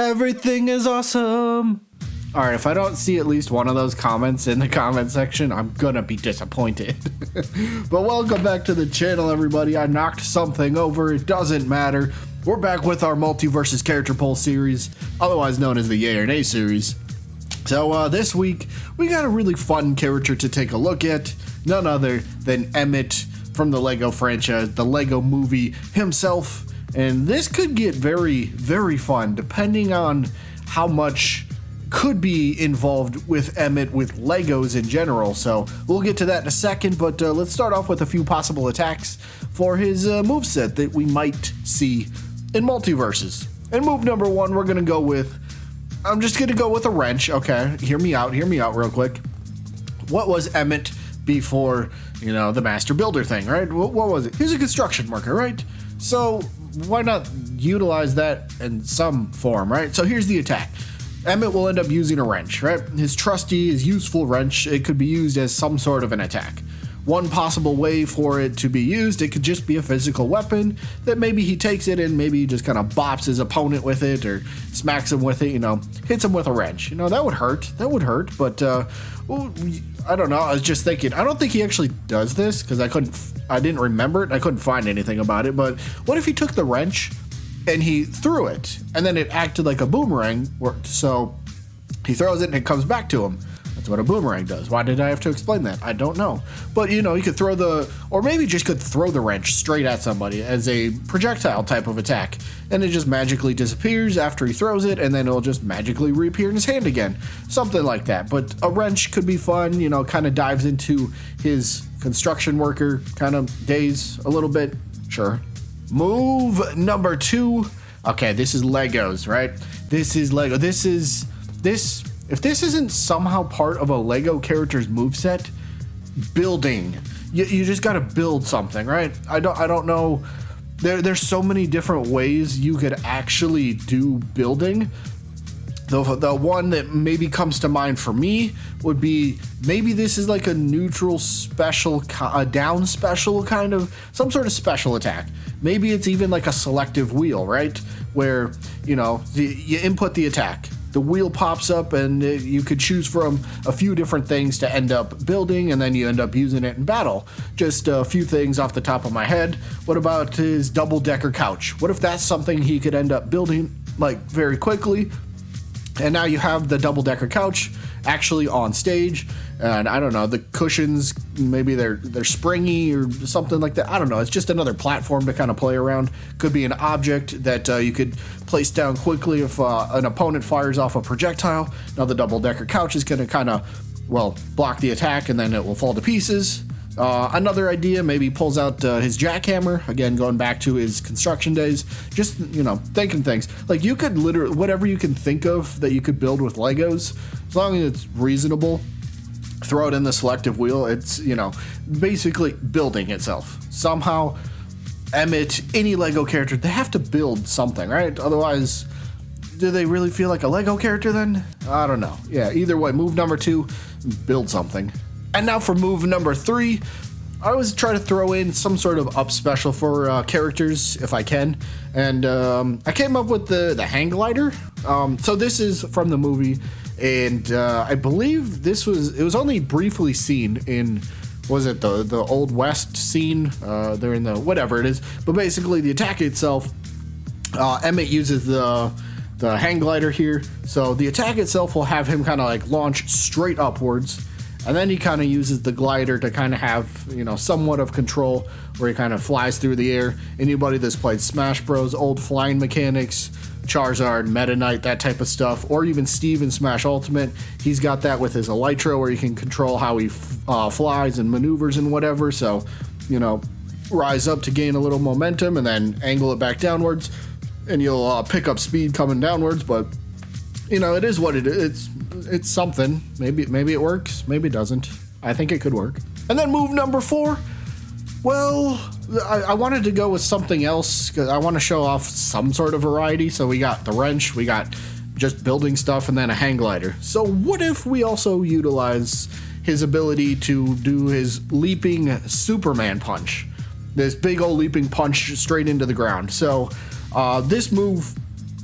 Everything is awesome. All right, if I don't see at least one of those comments in the comment section, I'm gonna be disappointed. But welcome back to the channel, everybody. I knocked something over. It doesn't matter. We're back with our Multiversus character poll series, otherwise known as the Yay or Nay series. So this week, we got a really fun character to take a look at. None other than Emmet from the Lego franchise, the Lego movie himself. And this could get very, very fun, depending on how much could be involved with Emmet with Legos in general. So we'll get to that in a second, but let's start off with a few possible attacks for his moveset that we might see in Multiversus. And move number one, we're gonna go with, I'm just gonna go with a wrench. Okay, hear me out real quick. What was Emmet before, you know, the Master Builder thing, right? What was it? He was a construction worker, right? So why not utilize that in some form, right? So here's the attack. Emmet will end up using a wrench, right? His trusty, his useful wrench, it could be used as some sort of an attack. One possible way for it to be used, it could just be a physical weapon that maybe he takes it and maybe he just kind of bops his opponent with it or smacks him with it, you know, hits him with a wrench. You know, that would hurt, but well, I don't know, I was just thinking, I don't think he actually does this because I didn't remember it, I couldn't find anything about it, but what if he took the wrench and he threw it, and then it acted like a boomerang, so he throws it and it comes back to him. That's what a boomerang does. Why did I have to explain that? I don't know. But, you know, he could throw or maybe just could throw the wrench straight at somebody as a projectile type of attack, and it just magically disappears after he throws it, and then it'll just magically reappear in his hand again. Something like that. But a wrench could be fun, you know, kind of dives into his construction worker kind of days a little bit. Sure. Move number two. Okay, this is Legos, right? This is Lego. If this isn't somehow part of a Lego character's moveset, building. You just gotta build something, right? I don't know. There's so many different ways you could actually do building. The one that maybe comes to mind for me would be maybe this is like a neutral special, a down special kind of, some sort of special attack. Maybe it's even like a selective wheel, right? Where, you know, you input the attack, the wheel pops up and you could choose from a few different things to end up building, and then you end up using it in battle. Just a few things off the top of my head. What about his double-decker couch? What if that's something he could end up building like very quickly? And now you have the double-decker couch actually on stage, and I don't know, the cushions, maybe they're springy or something like that. I don't know, it's just another platform to kind of play around. Could be an object that you could place down quickly if an opponent fires off a projectile. Now the double-decker couch is going to kind of, well, block the attack, and then it will fall to pieces. Another idea, maybe pulls out his jackhammer, again going back to his construction days. Just, you know, thinking things like you could literally, whatever you can think of that you could build with Legos, as long as it's reasonable, throw it in the selective wheel. It's, you know, basically building itself somehow. Emmet, any Lego character, they have to build something, right? Otherwise, do they really feel like a Lego character then? I don't know. Yeah, either way, move number two, build something. And now for move number three, I always try to throw in some sort of up special for characters if I can. And I came up with the hang glider. So this is from the movie, and I believe it was only briefly seen in, was it the Old West scene? They're in the, whatever it is. But basically the attack itself, Emmet uses the hang glider here. So the attack itself will have him kind of like launch straight upwards. And then he kind of uses the glider to kind of have, you know, somewhat of control where he kind of flies through the air. Anybody that's played Smash Bros, old flying mechanics, Charizard, Meta Knight, that type of stuff, or even Steve in Smash Ultimate, he's got that with his Elytra where you can control how he flies and maneuvers and whatever. So, you know, rise up to gain a little momentum and then angle it back downwards, and you'll pick up speed coming downwards. But, you know, it is what it is. It's something. Maybe it works, maybe it doesn't. I think it could work. And then move number four, well, I wanted to go with something else because I want to show off some sort of variety. So we got the wrench, we got just building stuff, and then a hang glider. So what if we also utilize his ability to do his leaping Superman punch? This big old leaping punch straight into the ground. So this move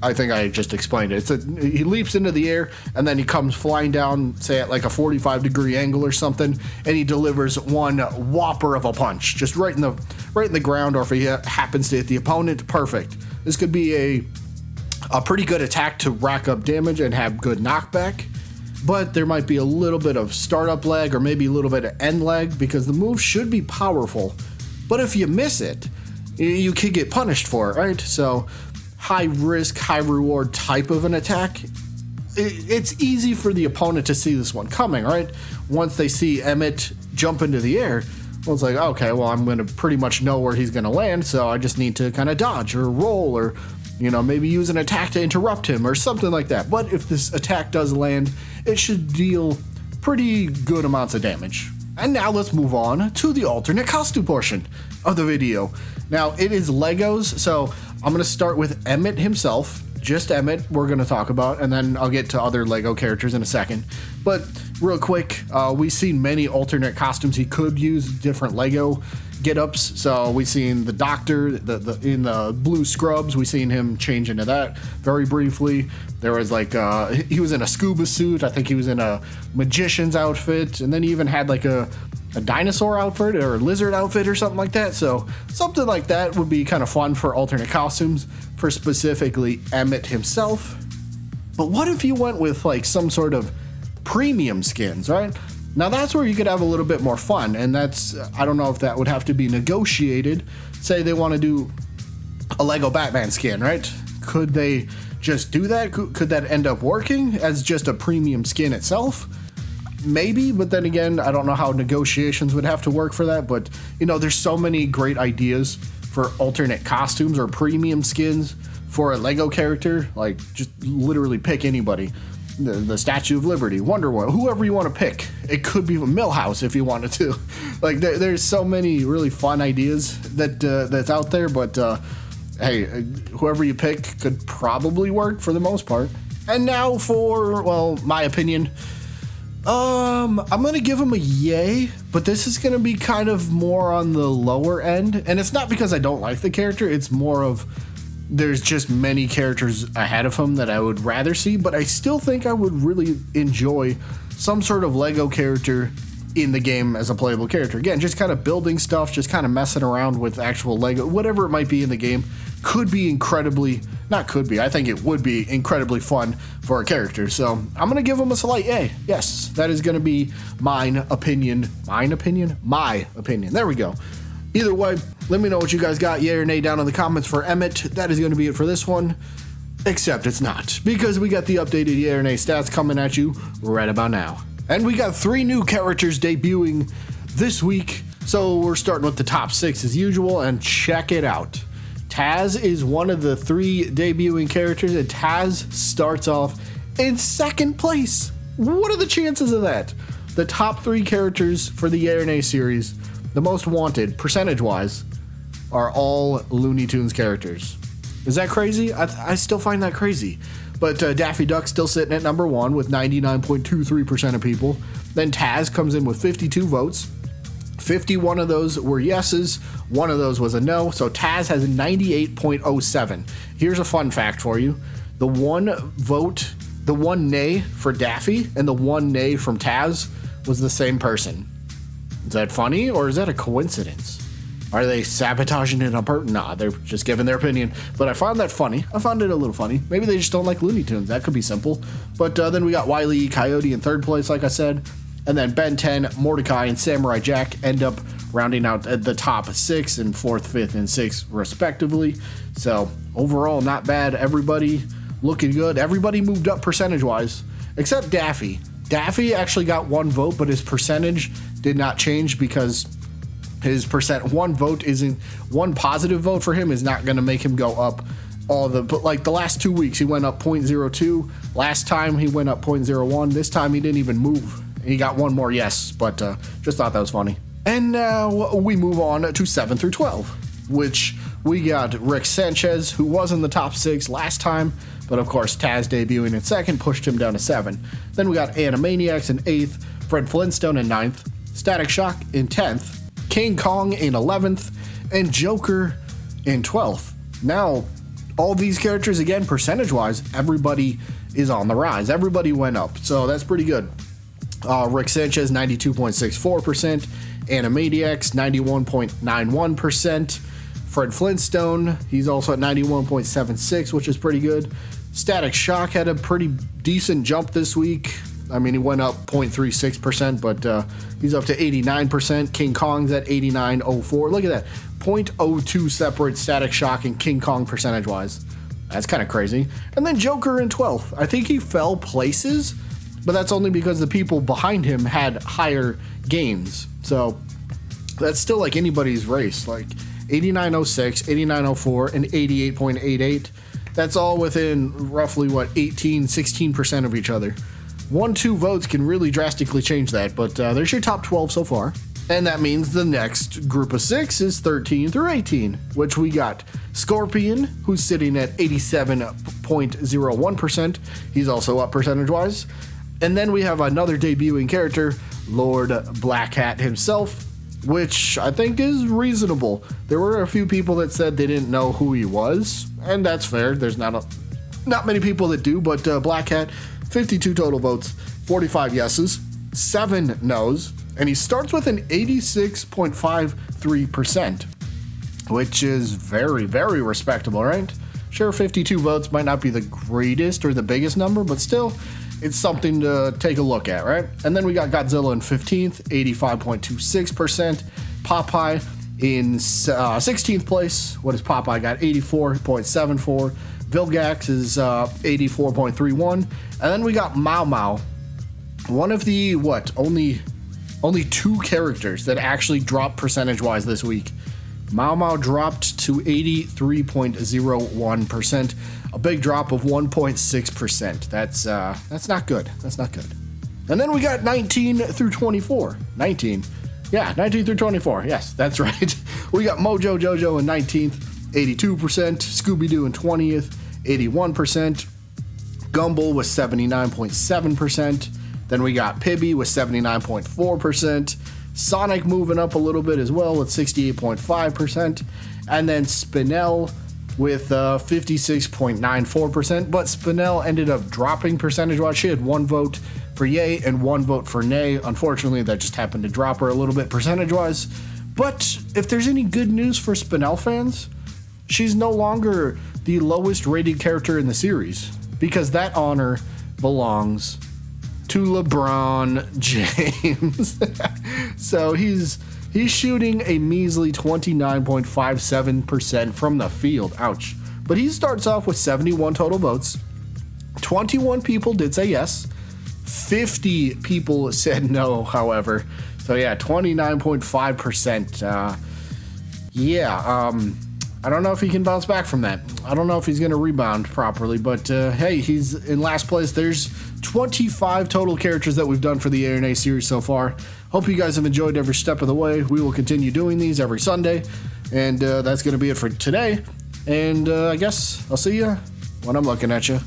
I think I just explained it. He leaps into the air, and then he comes flying down, say at like a 45-degree angle or something, and he delivers one whopper of a punch, just right in the ground. Or if he happens to hit the opponent, perfect. This could be a pretty good attack to rack up damage and have good knockback. But there might be a little bit of startup lag, or maybe a little bit of end lag, because the move should be powerful. But if you miss it, you could get punished for it, right? So high risk, high reward type of an attack. It's easy for the opponent to see this one coming, right? Once they see Emmet jump into the air, well, it's like, okay, well, I'm going to pretty much know where he's going to land, so I just need to kind of dodge or roll, or, you know, maybe use an attack to interrupt him or something like that. But if this attack does land, it should deal pretty good amounts of damage. And now let's move on to the alternate costume portion of the video. Now, it is Legos, so I'm going to start with Emmet himself. Just Emmet we're going to talk about, and then I'll get to other Lego characters in a second. But real quick, we've seen many alternate costumes he could use, different Lego get-ups. So we've seen the Doctor in the blue scrubs. We've seen him change into that very briefly. There was like he was in a scuba suit. I think he was in a magician's outfit, and then he even had like a dinosaur outfit or a lizard outfit or something like that. So something like that would be kind of fun for alternate costumes for specifically Emmet himself. But what if you went with like some sort of premium skins, right? Now that's where you could have a little bit more fun, and that's, I don't know if that would have to be negotiated. Say they want to do a Lego Batman skin, right? Could they just do that? Could that end up working as just a premium skin itself? Maybe, but then again, I don't know how negotiations would have to work for that. But, you know, there's so many great ideas for alternate costumes or premium skins for a Lego character. Like, just literally pick anybody. The Statue of Liberty, Wonder Woman, whoever you want to pick. It could be Millhouse if you wanted to. Like, there's so many really fun ideas that's out there. But, hey, whoever you pick could probably work for the most part. And now for, well, my opinion. I'm gonna give him a yay, but this is gonna be kind of more on the lower end, and it's not because I don't like the character, it's more of there's just many characters ahead of him that I would rather see, but I still think I would really enjoy some sort of Lego character in the game as a playable character. Again, just kind of building stuff, just kind of messing around with actual Lego, whatever it might be in the game, could be incredibly, not could be, I think it would be incredibly fun for a character. So I'm going to give him a slight A. Yes, that is going to be my opinion. There we go. Either way, let me know what you guys got, yay or nay, down in the comments for Emmet. That is going to be it for this one. Except it's not, because we got the updated yay or nay stats coming at you right about now. And we got 3 new characters debuting this week. So we're starting with the top 6 as usual, and check it out. Taz is one of the 3 debuting characters, and Taz starts off in 2nd place. What are the chances of that? The top 3 characters for the Yay or Nay series, the most wanted, percentage-wise, are all Looney Tunes characters. Is that crazy? I still find that crazy. But Daffy Duck's still sitting at number 1 with 99.23% of people. Then Taz comes in with 52 votes. 51 of those were yeses, 1 of those was a no, so Taz has 98.07. Here's a fun fact for you. The 1 vote, the 1 nay for Daffy and the 1 nay from Taz was the same person. Is that funny, or is that a coincidence? Are they sabotaging it on purpose? Nah, they're just giving their opinion. But I found that funny. I found it a little funny. Maybe they just don't like Looney Tunes. That could be simple. But then we got Wile E. Coyote in 3rd place, like I said. And then Ben 10, Mordecai, and Samurai Jack end up rounding out at the top 6 and 4th, 5th, and 6th, respectively. So overall, not bad. Everybody looking good. Everybody moved up percentage-wise, except Daffy. Daffy actually got 1 vote, but his percentage did not change because his one positive vote for him is not going to make him go up but like the last 2 weeks, he went up 0.02. Last time he went up 0.01. This time he didn't even move. He got 1 more yes, but just thought that was funny. And now we move on to 7 through 12, which we got Rick Sanchez, who was in the top 6 last time, but of course Taz debuting in 2nd pushed him down to 7. Then we got Animaniacs in 8th, Fred Flintstone in 9th, Static Shock in 10th, King Kong in 11th, and Joker in 12th. Now, all these characters, again, percentage-wise, everybody is on the rise. Everybody went up, so that's pretty good. Rick Sanchez, 92.64%. Animaniacs, 91.91%. Fred Flintstone, he's also at 91.76, which is pretty good. Static Shock had a pretty decent jump this week. I mean, he went up 0.36%, but he's up to 89%. King Kong's at 89.04. Look at that. 0.02 separate Static Shock and King Kong percentage-wise. That's kind of crazy. And then Joker in 12th. I think he fell places, but that's only because the people behind him had higher gains. So that's still like anybody's race. Like 89.06, 89.04, and 88.88. That's all within roughly, 16% of each other. 1-2 votes can really drastically change that, but there's your top 12 so far. And that means the next group of 6 is 13 through 18, which we got Scorpion, who's sitting at 87.01%. He's also up percentage-wise. And then we have another debuting character, Lord Black Hat himself, which I think is reasonable. There were a few people that said they didn't know who he was, and that's fair. There's not many people that do, but Black Hat, 52 total votes, 45 yeses, 7 no's, and he starts with an 86.53%, which is very, very respectable, right? Sure, 52 votes might not be the greatest or the biggest number, but still, it's something to take a look at, right? And then we got Godzilla in 15th, 85.26%. Popeye in 16th place. What is Popeye got? 84.74. Vilgax is 84.31. And then we got Mao Mao. One of the, only 2 characters that actually dropped percentage-wise this week. Mao Mao dropped to 83.01%. A big drop of 1.6%. That's not good. That's not good. And then we got 19 through 24. 19 through 24. Yes, that's right. We got Mojo Jojo in 19th, 82%. Scooby-Doo in 20th, 81%. Gumball was 79.7%. Then we got Pibby with 79.4%. Sonic moving up a little bit as well with 68.5%. And then Spinel with 56.94%. But Spinel ended up dropping percentage-wise. She had 1 vote for yay and 1 vote for nay. Unfortunately, that just happened to drop her a little bit percentage-wise. But if there's any good news for Spinel fans, she's no longer the lowest rated character in the series, because that honor belongs to LeBron James. So he's shooting a measly 29.57% from the field. Ouch. But he starts off with 71 total votes. 21 people did say yes. 50 people said no, however. So yeah, 29.5%. I don't know if he can bounce back from that. I don't know if he's going to rebound properly, but hey, he's in last place. There's 25 total characters that we've done for the ANA series so far. Hope you guys have enjoyed every step of the way. We will continue doing these every Sunday, and that's going to be it for today. And I guess I'll see you when I'm looking at you.